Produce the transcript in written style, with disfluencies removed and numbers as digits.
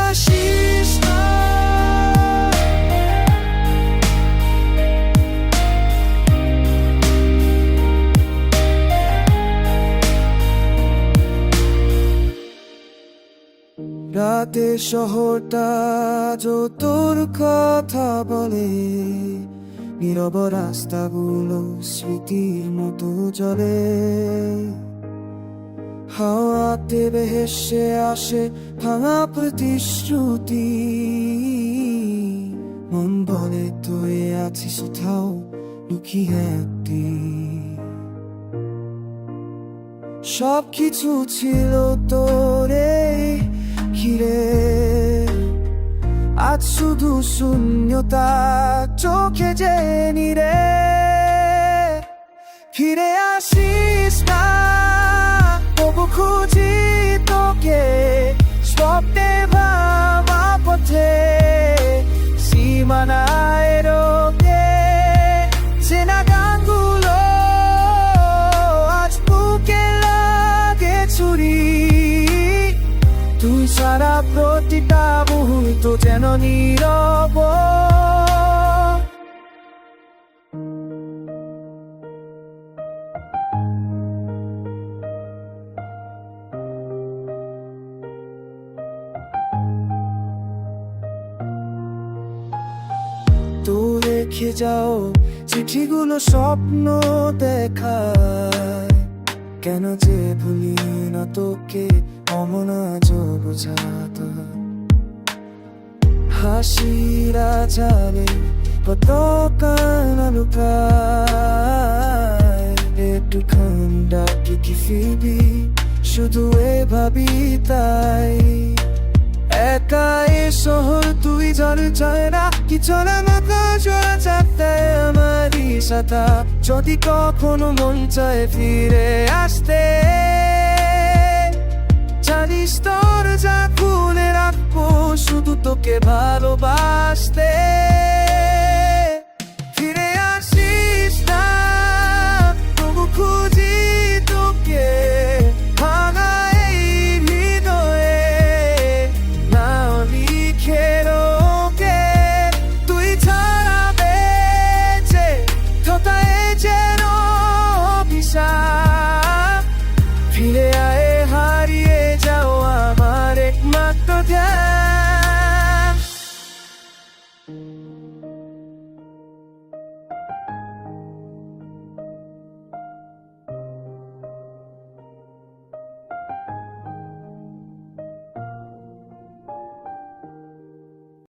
আসিস না। রাতে শহরটা তোর কথা বলে, নীরব রাস্তাগুলো স্মৃতির মতো চলে। হাওয়াতে ভেসে আসে ভাঙা প্রতিশ্রুতি, মন বলে তুই আছিস কোথাও লুকিয়ে একটি। সবকিছু ছিল তোরে ঘিরে, আজ শুধু শূন্যতা চোখে যে নিরে। ফিরে আসিস না, তবু খুঁজি তোকে স্বপ্নে ভাবা পথে। সীমানায় রোকে চেনা গানগুলো আজ বুকে লাগে ছুরি। তুই সারা প্রতিটা মুহূর্ত যেন নীরব। তো রেখে যাও চিঠিগুলো স্বপ্ন দেখায়, কেন যে ভুলি না তোকে অমন আজ বোঝাতো। হাসিরা যাবে কত কানা লুকায়, একটুখানি ডাকি কি ফিরবি শুধু এ ভাবি তাই। একা এ শহর তুই জানে চায় না, কি চলে মাথা চলা চাপতে আমারই সাথা। যদি কখনো মন চায় ফিরে আসতে, জানিস তোর যা খুলে রাখবো শুধু তোকে ভালোবাসতে।